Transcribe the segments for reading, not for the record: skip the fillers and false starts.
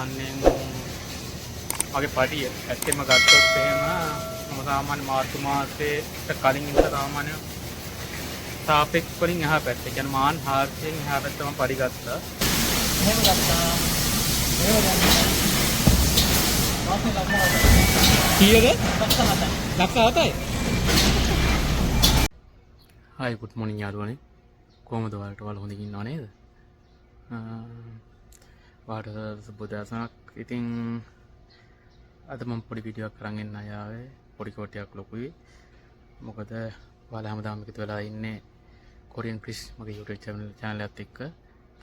සාමාන්‍යයෙන් මගේ පඩිය ඇත්තෙම ගත්තොත් එහෙම මම සාමාන්‍ය මාර්තු මාසයට කලින් ඉඳලා සාමාන්‍ය සාපේක්ෂ වලින් එහා පැත්තේ කියන්නේ මාන් 400න් එහා පැත්තේ මම පඩි ගත්තා. එහෙම ගත්තා. එහෙම ගත්තා. මාසේ ලක්ෂ 7යි. කීයද? ලක්ෂ 7යි. ලක්ෂ 7යි. හායි good morning යාළුවනේ. කොහොමද ඔයාලට හොඳින් ඉන්නව නේද? වාට සුබ දවසක්. ඉතින් අද මම පොඩි වීඩියෝ එකක් අරන් එන්න ආවේ. පොඩි කොටියක් ලොකුයි. මොකද ඔයාලා හැමදාම එකතු වෙලා ඉන්නේ කොරියන් ක්‍රිස් මගේ YouTube channel එකත් එක්ක.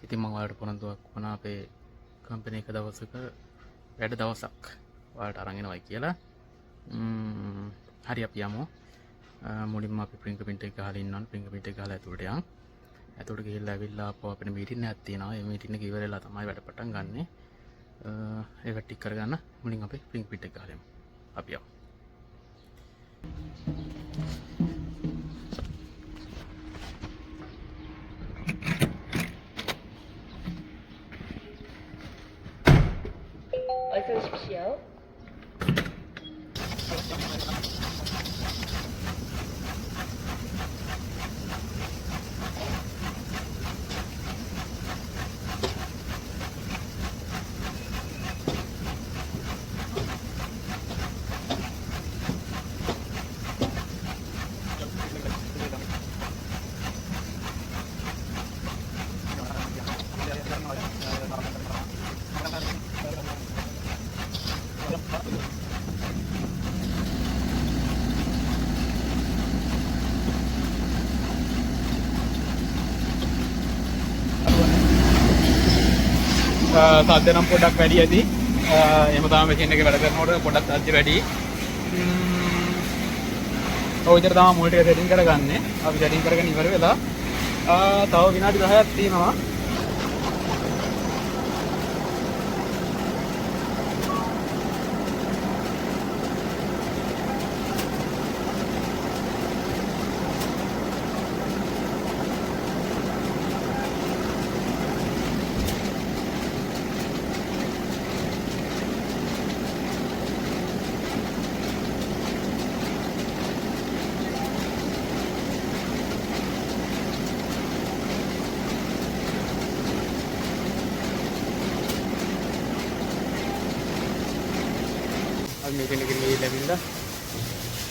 ඉතින් මම ඔයාලට පොරොන්දුවක් වුණා අපේ කම්පැනි එක දවසක වැඩ දවසක් ඔයාලට අරන් එනවයි කියලා. හරි අපි යමු. මුලින්ම අපි ෆින්ගර්ප්‍රින්ට් එක ගහලා ඉන්නවා. ෆින්ගර්ප්‍රින්ට් එක ගහලා ඇතුළට යන්. ඇතුළට ගිහිල්ලා ඇවිල්ලා අපෝ අපේ මීටින් එකක් තියෙනවා. ඒ මීටින් එක ඉවර වෙලා තමයි වැඩ පටන් ගන්නෙ. ඒක ටික කරගන්න මුලින් අපි ෆින්ගර්ප්‍රින්ට් එක ගහලා යමු. අපි යමු. iPhone spesiaal. සද්ද නම් පොඩ්ඩක් වැඩි ඇති. එහෙම තමයි මැෂින් එකේ වැඩ කරනකොට පොඩ්ඩක් සද්ද වැඩි. ඔය විතර තමයි මුල් ටික සෙටින් කරගන්නේ. අපි සෙටින් කරගෙන ඉවර වෙලා තව විනාඩි 10ක් තියෙනවා. මීටින් එකකින් ගිහිල්ලා ඇවිල්ලා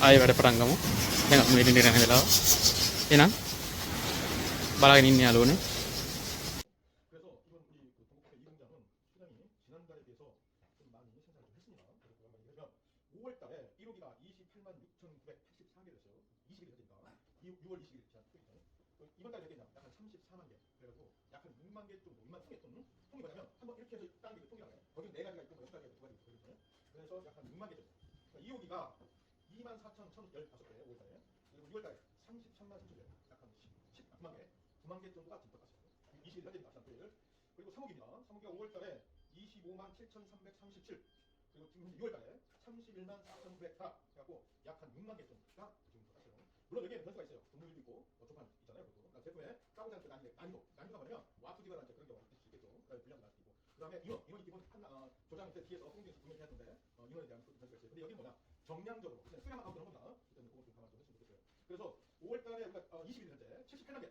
ආයෙ වැඩ පටන් ගමු. දැන් අපි මීටින් එකට යන වෙලාව. එහෙනම් බලාගෙන ඉන්න යාළුවනේ. 그래서 약간 6만 개 정도. 그러니까 2호기가 24,115개 5월달에 그리고 6월달에 33만 3천 개, 약간 19만 개, 9만 개 정도가 집값이었어요. 20일 현재입니다. 토요일. 그리고 3호기입니다. 3호기가 5월달에 25만 7,337. 그리고 지금 6월달에 31만 4,904. 그래갖고 약 한 6만 개 정도가 지금 들어갔어요. 물론 여기에 변수가 있어요. 동물도 있고 조판 있잖아요. 그러니까 제품에 까보지 않게 난이도가 뭐냐면 와프기가 그런 경우가 있을 수 있겠죠. 불량 날 수 있고. 그다음에 인원이 기본 조장 때 뒤에서 홍준에서 구매해야 되는데 인원에 대한 변수가 있어요. 근데 여기는 뭐냐 정량적으로 그냥 수량만 가고 그런 겁니다. 그때는 그거 좀 감안 좀 했으면 좋겠어요. 그래서 5월달에 우리가 20일 현재 78만 개.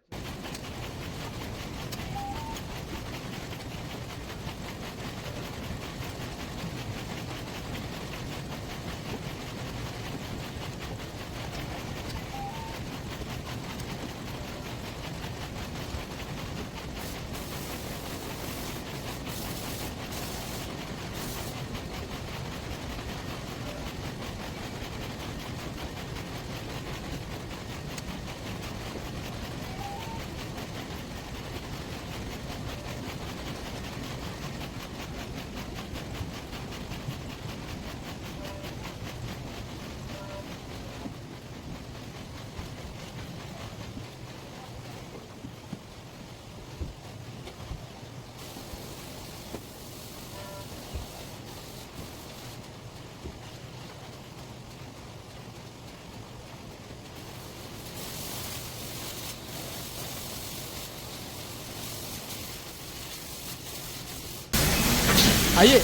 අයියේ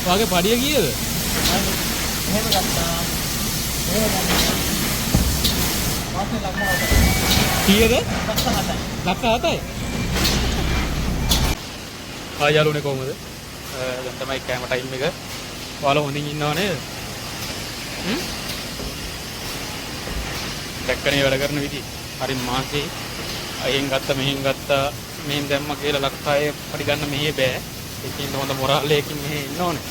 වාගේ පඩිය කීයද? එහෙම ගත්තා. එහෙම ගත්තා. මාසේ ලක්ෂ 7යි. කීයද? ලක්ෂ 7යි. ලක්ෂ 7යි. යාළුවනේ කොහමද? දැන් තමයි කැම ටයිම් එක. ඔයාලා හොඳින් ඉන්නව නේද? දැක්කනේ වැඩ කරන විදිහ. හරි මාසේ අයෙන් ගත්ත මෙහෙන් ගත්තා මෙහෙන් දැම්ම කියලා ලක්ෂ 6 පඩි ගන්න මෙහෙ බෑ. ඒකින් හොඳ මොරාලයකින් මෙහෙ ඉන්න ඕනේ.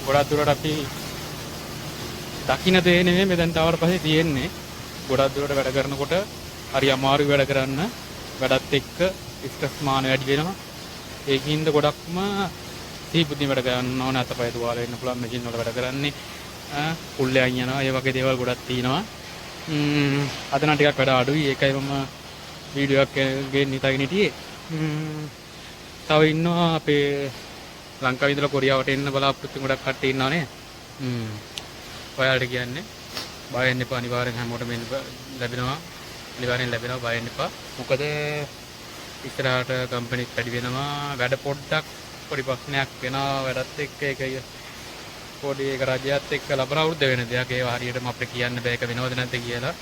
ගොඩක් දුරට අපි දකින්න දේ නෙමෙයි මෙතෙන් තාවට පස්සේ තියෙන්නේ. ගොඩක් දුරට වැඩ කරනකොට හරි අමාරුයි වැඩ කරන්න. වැඩත් එක්ක ස්ට්‍රෙස් මාන වැඩි වෙනවා. ඒකින්ද ගොඩක්ම සීබුද්ධිය වැඩ කරන්න ඕන. අතපය දුවාල වෙන්න පුළුවන් මැෂින් වල වැඩ කරන්නේ. පුල්ලයන් යනවා. ඒ වගේ දේවල් ගොඩක් තියෙනවා. අද නම් ටිකක් වැඩ අඩුයි. ඒකයි මම වීඩියෝ එකක් ගෙන්න හිතාගෙන හිටියේ. තව ඉන්නවා අපේ ලංකාවේ ඉඳලා කොරියාවට එන්න බලාපොරොත්තු ගොඩක් කට්ටිය ඉන්නවනේ. ඔයාලට කියන්නේ බය වෙන්න එපා. අනිවාර්යෙන් හැමෝටම ලැබෙනවා. අනිවාර්යෙන් ලැබෙනවා. බය වෙන්න එපා. මොකද ඉස්සරහට කම්පැනිත් වැඩි වෙනවා. වැඩ පොඩ්ඩක් පොඩි ප්‍රශ්නයක් වෙනවා වැඩත් එක්ක. ඒක පොඩි එක රජයත් එක්ක ලබන අවුරුද්ද වෙන දෙයක්. ඒවා හරියටම අපිට කියන්න බෑ ඒක වෙනවද නැද්ද කියලා.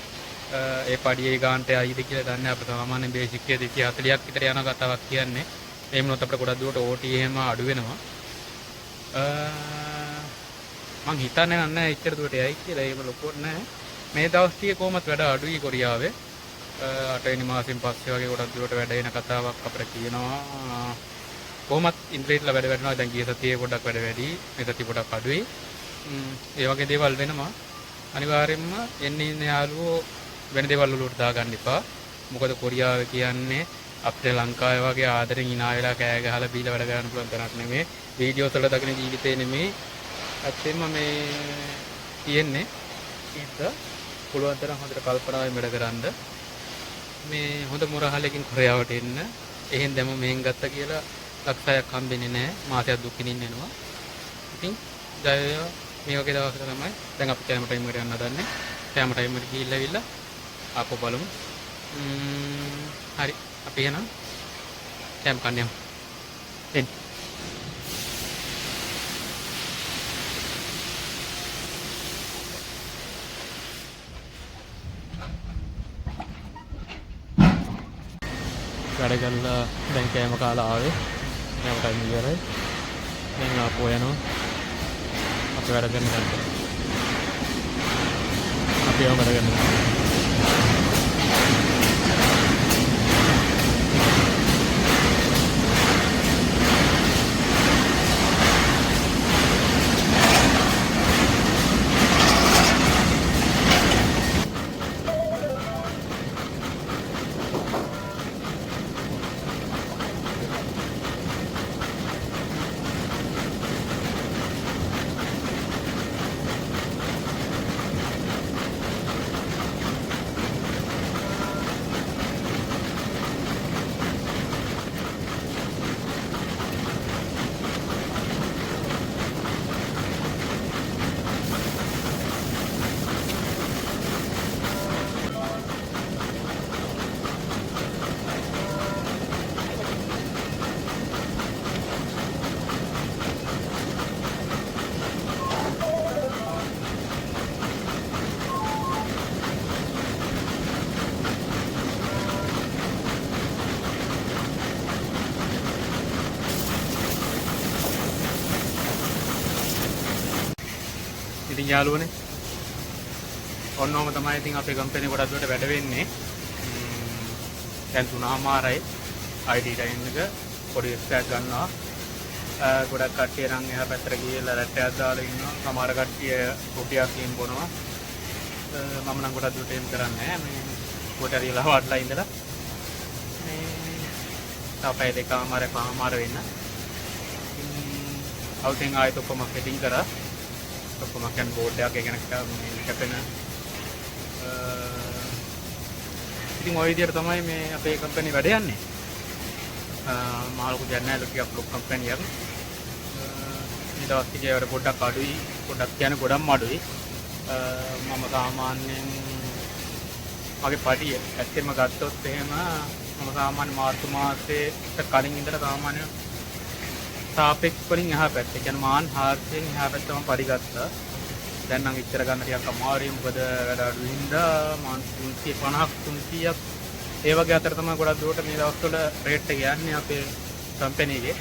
ඒ පඩියේ ගාන්ට ආයිද කියලා දන්නේ අපිට සාමාන්‍යයෙන් බේසික් එක 240ක් විතර යන කතාවක් කියන්නේ. එහෙම නොත් අපිට ගොඩක් දුරට OT එහෙම අඩු වෙනවා. මං හිතන්නේ නැහැ එච්චර දුරට යයි කියලා. ඒව ලොකුවට නැහැ. මේ දවස් ටිකේ කොහොමත් වැඩ අඩුයි කොරියාවේ. 8 වෙනි මාසෙන් පස්සේ වගේ ගොඩක් දුරට වැඩ වෙන කතාවක් අපිට කියනවා. කොහොමත් ඉන්ටර්නෙට්ලා වැඩ වෙනවා. දැන් ගිය සතියේ පොඩ්ඩක් වැඩ වැඩි. මේ සතිය පොඩ්ඩක් අඩුයි. ඒ වගේ දේවල් වෙනවා. අනිවාර්යයෙන්ම එන්නේ ඉන්න යාළුවෝ වෙන දේවල් වලට දාගන්න එපා. මොකද කොරියාව කියන්නේ අපේ ලංකාවේ වගේ ආදරෙන් hina වෙලා කෑ ගහලා බීලා වැඩ කරන්න පුළුවන් තරක් නෙමෙයි. වීඩියෝස් වල දකින ජීවිතේ නෙමෙයි. ඇත්තෙන්ම මේ තියෙන්නේ ඉත පුළුවන් තරම් හොඳට කල්පනාවෙන් වැඩ කරන්න. මේ හොඳ මොරහලකින් කොරියාවට එන්න. එහෙන් දැම මෙහෙන් ගත්තා කියලා ලක්ෂයක් හම්බෙන්නේ නැහැ. මාසයක් දුක් විඳින්න වෙනවා. ඉතින් ජය වේවා. මේ වගේ දවසක තමයි දැන් අපි කැම ටයිම් එකට යන්න හදන්නේ. කැම ටයිම් එකට ගිහිල්ලා ඉවිල්ලා ආපහු බලමු. හරි. අපි එහෙනම් කැම් කන්න යමු. එන්න. වැඩ කරලා දැන් කෑම කාලා ආවේ. කෑම ටයිම් ඉවරයි. දැන් ආපහු යනවා. අපි වැඩ කරන තැනට. අපි යමු වැඩ කරන්න. ඉතින් යාළුවනේ ඔන්නෝම තමයි ඉතින් අපේ කම්පැනි ගොඩක් දුරට වැඩ වෙන්නේ. දැන් 3:00යි ID ටයිම් එක පොඩි ස්ටෑග් ගන්නවා. ගොඩක් කට්ටිය නම් එහා පැත්තට ගිහලා රැට්ටයක් දාලා ඉන්නවා. සමහර කට්ටිය රුපියක් ගේම් බොනවා. මම නම් ගොඩක් දුරට එම් කරන්නේ නැහැ. මේ කොට හරිලා වටලා ඉඳලා මේ තාපය දෙකමාර වෙන්න. අවුටෙන් ආයෙත් ඔක්කොම සෙටින් කරා. ඔක්කොම කන් බෝඩ් එකක් ගැන කැපෙන ඉතින් ඔය විදිහට තමයි මේ අපේ කම්පැනි වැඩ යන්නේ. මහ ලොකු දෙයක් නැහැ. ටිකක් ලොකු කම්පැනියක්. මේ දවස් ටිකේ වල පොඩ්ඩක් අඩුයි. පොඩ්ඩක් කියන්නේ ගොඩක්ම අඩුයි. මම සාමාන්‍යයෙන් මගේ පඩිය ඇත්තෙම ගත්තොත් එහෙම මම සාමාන්‍ය මාර්තු මාසයේ කලින් ඉඳලා සාමාන්‍ය සාපේක්ෂ වලින් එහා පැත්ත. ඒ කියන්නේ මාන් 400න් එහා පැත්ත මම පරිගත්තා. දැන් නම් ඉච්චර ගන්න ටිකක් අමාරුයි. මොකද වැඩ අඩු හින්දා මාන් 350ක් 300ක් ඒ වගේ අතර තමයි ගොඩක් දුරට මේ දවස්වල රේට් එක යන්නේ අපේ කම්පැනි එකේ.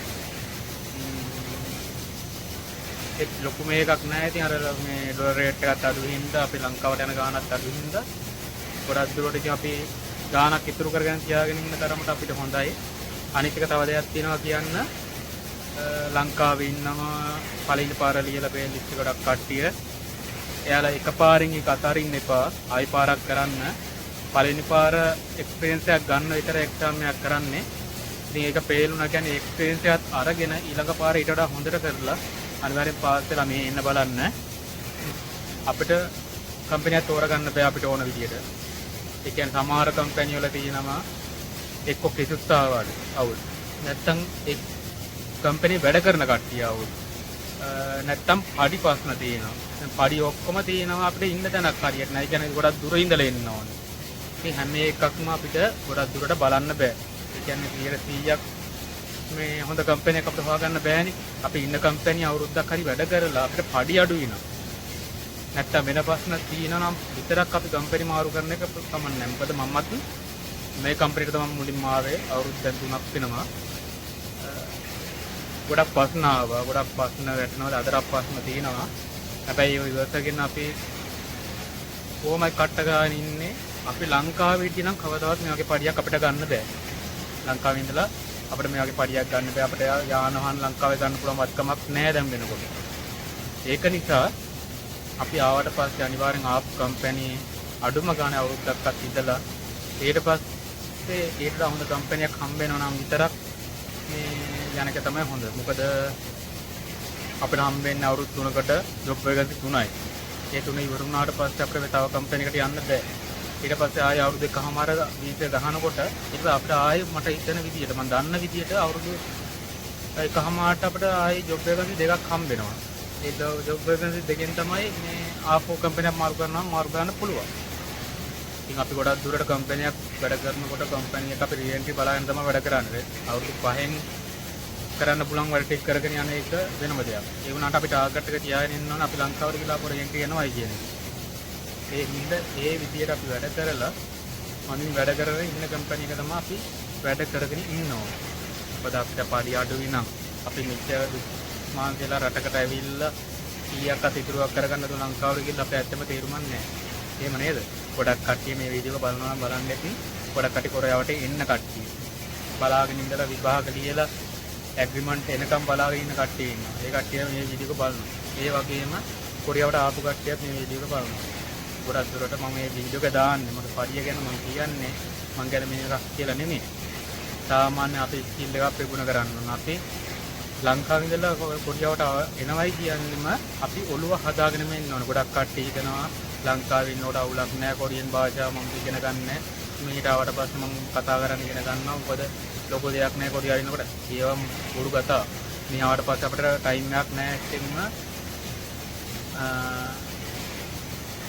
ඒක ලොකු මේකක් නැහැ. ඉතින් අර මේ ඩොලර් රේට් එකත් අඩු හින්දා අපි ලංකාවට යන ගාණත් අඩු හින්දා ගොඩක් දුරට ඉතින් අපි ගාණක් ඉතුරු කරගෙන තියාගෙන ඉන්න තරමට අපිට හොඳයි. අනිත් එක තව දෙයක් තියෙනවා කියන්න. ලංකාවේ ඉන්නවා පළවෙනි පාර ලියලා පේන ලිස්ට් එක ගොඩක් කට්ටිය. එයාලා එකපාරින් එක අතරින් එපා. ආයි පාරක් කරන්න. පළවෙනි පාර එක්ස්පීරියන්ස් එකක් ගන්න විතර එක්සාම් එකක් කරන්නේ. ඉතින් ඒක පේලුණා කියන්නේ එක්ස්පීරියන්ස් එකත් අරගෙන ඊළඟ පාර ඊට වඩා හොඳට කරලා අනිවාර්යෙන් පාස් වෙලා මේ එන්න බලන්න. අපිට කම්පැනියක් තෝරගන්න බෑ අපිට ඕන විදියට. ඒ කියන්නේ සමහර කම්පැනි වල තියෙනවා එක්ක කිසුස්තාවල් අවුල්. නැත්තම් එක් කම්පැනි වැඩ කරන කට්ටිය අවුල්. නැත්තම් පඩි ප්‍රශ්න තියෙනවා. දැන් පඩි ඔක්කොම තියෙනවා අපිට ඉන්න තැනක් හරියට නැහැ. ඒ කියන්නේ ගොඩක් දුර ඉඳලා එන්න ඕනේ. ඉතින් හැම එකක්ම අපිට ගොඩක් දුරට බලන්න බෑ. ඒ කියන්නේ 100ක් මේ හොඳ කම්පැනියක් අපිට හොයාගන්න බෑනේ. අපි ඉන්න කම්පැනි අවුරුද්දක් හරි වැඩ කරලා අපිට පඩි අඩු වෙනවා. නැත්තම් වෙන ප්‍රශ්න තියෙනවා නම් විතරක් අපි කම්පැනි මාරු කරන එක කමක් නැහැ. මොකද මමත් මේ කම්පැනිට තමයි මුලින්ම ආවේ. අවුරුදු 3ක් වෙනවා. ගොඩක් ප්‍රශ්න ආවා. ගොඩක් ප්‍රශ්න වැටෙනවා. අදටත් ප්‍රශ්න තියෙනවා. හැබැයි ඒ ඉවසගෙන අපි කොහොමයි කට්ට ගන්න ඉන්නේ. අපි ලංකාවේ ඉඳන් කවදාවත් මේ වගේ පඩියක් අපිට ගන්න බෑ. ලංකාවේ ඉඳලා අපිට මේ වගේ පඩියක් ගන්න බෑ. අපිට යාන වාහන ලංකාවේ ගන්න පුළුවන් වත්කමක් නැහැ දැන් වෙනකොට. ඒක නිසා අපි ආවට පස්සේ අනිවාර්යෙන් ආප් කම්පැනි අඩුම ගානේ අවුරුද්දක්වත් ඉඳලා ඊට පස්සේ ඊට හොඳ කම්පැනියක් හම්බ වෙනවා නම් විතරක් මේ යන එක තමයි හොඳ. මොකද අපිට හම්බ වෙන්නේ අවුරුදු 3කට ජොබ් වේකන්සි 3යි. ඒ 3 ඉවර වුණාට පස්සේ අපිට තව කම්පැනියකට යන්න බෑ. ඊට පස්සේ ආයෙ අවුරුදු 1කමාර වීසා ගහනකොට ඊට අපිට ආයෙ මට හිතන විදියට මම දන්න විදියට අවුරුදු 1කමාරට අපිට ආයෙ ජොබ් වේකන්සි දෙකක් හම්බ වෙනවා. ඒ ජොබ් වේකන්සි දෙකෙන් තමයි මේ ආපෝ කම්පැනියක් මාරු කරන්න පුළුවන්. ඉතින් අපි ගොඩක් දුරට කම්පැනියක් වැඩ කරනකොට කම්පැනි එක අපි රීඑන්ට්‍රි බලාගෙන තමයි වැඩ කරන්නේ. අවුරුදු 5න් කරන්න පුළුවන් වැඩ ටික කරගෙන යන එක වෙනම දෙයක්. ඒ වුණාට අපි ටාගට් එක තියාගෙන ඉන්න ඕන අපි ලංකාවට ගිහලා පොර රීඑන්ට්‍රි යනවායි කියන එක. ඒ හින්දා ඒ විදියට අපි වැඩ කරලා මමින් වැඩ කරගෙන ඉන්න කම්පැනි එක තමයි අපි වැඩ කරගෙන ඉන්නවා. මොකද අපිට පඩි අඩුයි නම් අපි මෙච්චර මාන්සෙලා රටකට ඇවිල්ලා කීයක් අතිතුරුවක් කරගන්න දු ලංකාවට ගිහලා අපිට ඇත්තම තේරුමක් නැහැ. එහෙම නේද? ගොඩක් කට්ටිය මේ වීඩියෝ එක බලනවා නම් බලන්න ඇති. ගොඩක් කට්ටිය කොරියාවට එන්න කට්ටිය. බලාගෙන ඉඳලා විභාග ලියලා ඇග්‍රීමන්ට් එනකම් බලාගෙන ඉන්න කට්ටිය ඉන්නවා. ඒ කට්ටිය මේ වීඩියෝ එක බලනවා. ඒ වගේම කොරියාවට ආපු කට්ටියත් මේ වීඩියෝ එක බලනවා. ගොඩක් දුරට මම මේ වීඩියෝ එක දාන්නේ. මගේ පඩිය ගැන මම කියන්නේ මං ගැන මේකක් කියලා නෙමෙයි. සාමාන්‍ය අපි ස්කිල් එකක් ප්‍රගුණ කරන්න ඕන. අපි ලංකාවේ ඉඳලා කොරියාවට එනවයි කියන්නේම අපි ඔළුව හදාගෙන ඉන්න ඕන. ගොඩක් කට්ටිය හිතනවා ලංකාවේ ඉන්නකොට අවුලක් නැහැ කොරියන් භාෂාව මම ඉගෙන ගන්න. මෙහෙට ආවට පස්සේ මම කතා කරන්න ඉගෙන ගන්නවා. මොකද ලොකු දෙයක් නැහැ කොරියාවේ ඉන්නකොට. ඒවම බොරු කතා. මේ ආවට පස්සේ අපිට ටයිම් එකක් නැහැ එක්කම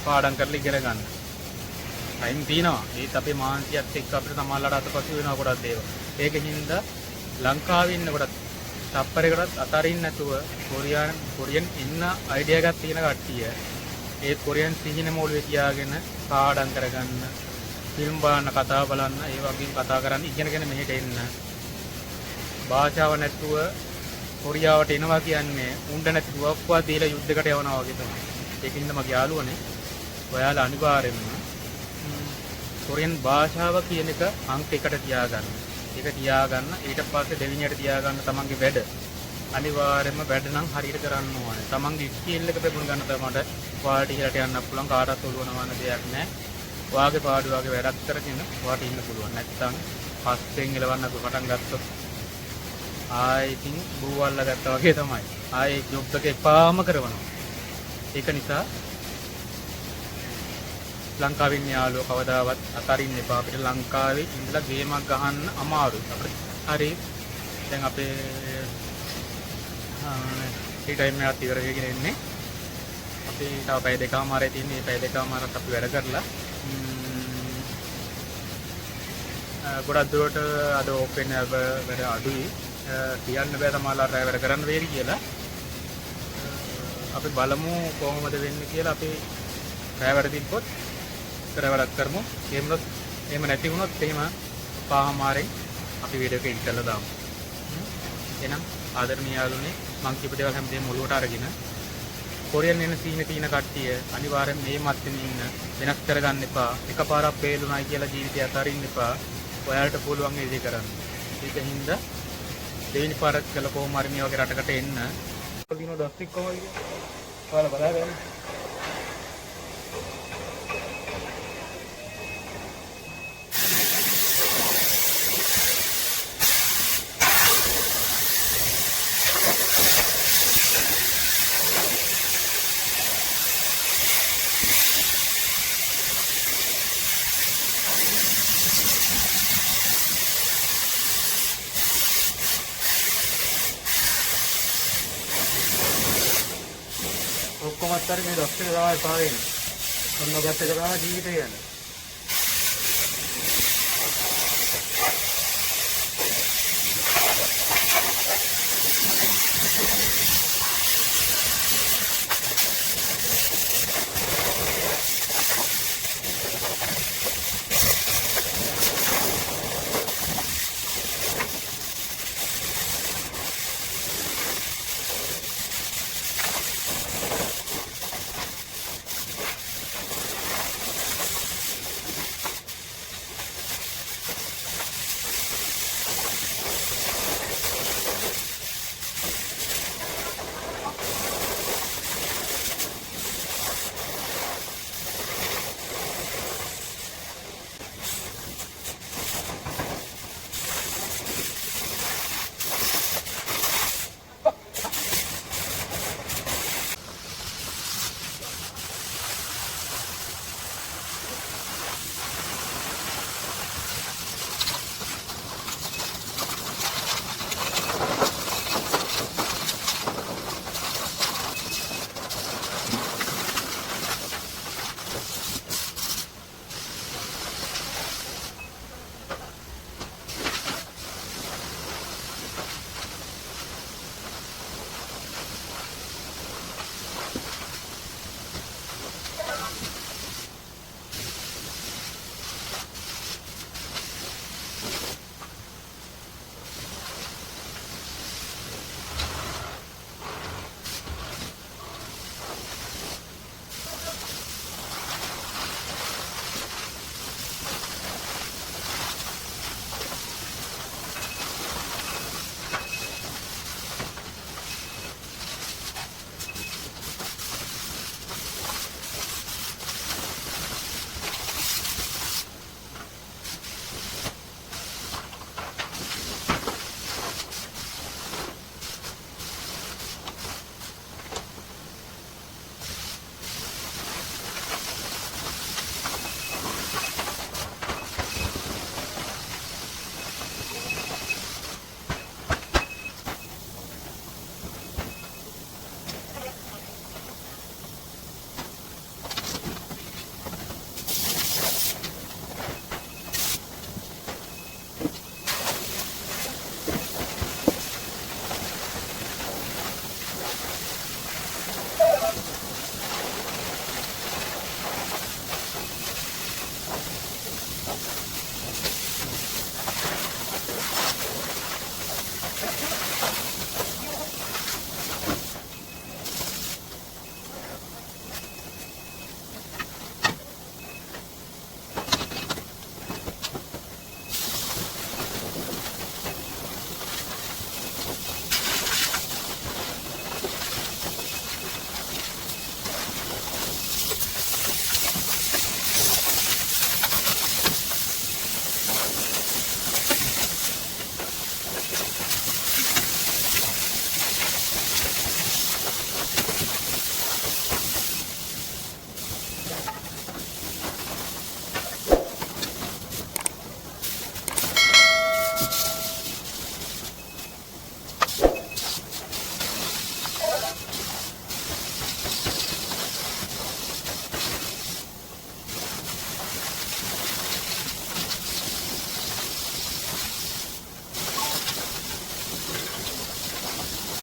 පාඩම් කරලා ඉගෙන ගන්න. ටයිම් තියෙනවා. ඒත් අපේ මානසිකයත් එක්ක අපිට සමාල්ලාට අතපසු වෙනවා ගොඩක් දේවල්. ඒකින්ද ලංකාවේ ඉන්නකොට තප්පරයකටත් අතරින් නැතුව කොරියන් ඉන්න අයිඩියා එකක් තියෙන කට්ටිය ඒ කොරියන් සිහින මූලයේ තියාගෙන පාඩම් කරගන්න, ෆිල්ම් බලන්න, කතා බලන්න, ඒ වගේම කතා කරන්න ඉගෙනගෙන මෙහෙට එන්න. භාෂාව නැතුව කොරියාවට එනවා කියන්නේ උණ්ඩ නැති දුවක්වා දීලා යුද්ධයකට යවනවා වගේ තමයි. ඒකින්ද මගේ යාළුවනේ ඔයාලා අනිවාර්යෙන්ම කොරියන් භාෂාව කියන එක අංක 1ට තියාගන්න. ඒක තියාගන්න ඊට පස්සේ දෙවෙනියට තියාගන්න තමන්ගේ වැඩ. අනිවාර්යයෙන්ම වැඩ නම් හරියට කරන්න ඕනේ. තමන්ගේ ස්කිල් එක ප්‍රගුණ ගන්න තමයි වාට ඉහළට යන්න පුළුවන්. කාටවත් ඔළුවනවන දෙයක් නැහැ. වාගේ පාඩු වාගේ වැඩක් කරගෙන වාට ඉන්න පුළුවන්. නැත්නම් පස්සෙන් එලවන්න පටන් ගත්තොත් ආයෙකින් බූවල්ලා ගත්තා වගේ තමයි. ආයේ ජොබ් එක එපාම කරනවා. ඒක නිසා ලංකාවේ ඉන්න යාළුවෝ කවදාවත් අතරින් එපා. අපිට ලංකාවේ ඉඳලා ගේමක් ගහන්න අමාරුයි. අපිට හරි දැන් අපේ ඒ ටයිම් එකත් ඉවර වෙගෙන ඉන්නේ. අපි තව පැය දෙකමාරේ තියෙන මේ පැය දෙකමාරත් අපි වැඩ කරලා ගොඩක් දුරට අද ඕපන් වැඩ අඩුයි. කියන්න බෑ තමයිලා රැ වැඩ කරන්න වෙයි කියලා. අපි බලමු කොහොමද වෙන්නේ කියලා. අපි රැ වැඩ තිබ්බොත් රැ වැඩක් කරමු. එහෙම නැති වුණොත් එහෙම පාමාරෙන් අපි වීඩියෝ එක එඩිට් කරලා දාමු. එහෙනම් ආදරණීය යාළුවනේ මං කියපු දේවල් හැමදේම ඔලුවට අරගෙන කොරියන් එන සීනේ තියෙන කට්ටිය අනිවාර්යෙන් මේ මැත්තේ ඉන්න වෙනස් කරගන්න එපා. එකපාරක් වේලුණයි කියලා ජීවිතය අතරින්න එපා. ඔයාලට පුළුවන් ඒ දේ කරන්න. ඒකින්ද දෙවෙනි පාරක් කළ කොහොම හරි මේ වගේ රටකට එන්න. දිනු දස්තික් කොහොමද කියන්නේ? ඔයාලා බලාගන්න. ඔක්කොම අත්තර මේ දොස්තර තමයි පාවෙන්නේ. ඔන්න ඔගත් එක තමයි ජීවිතය කියන්නේ.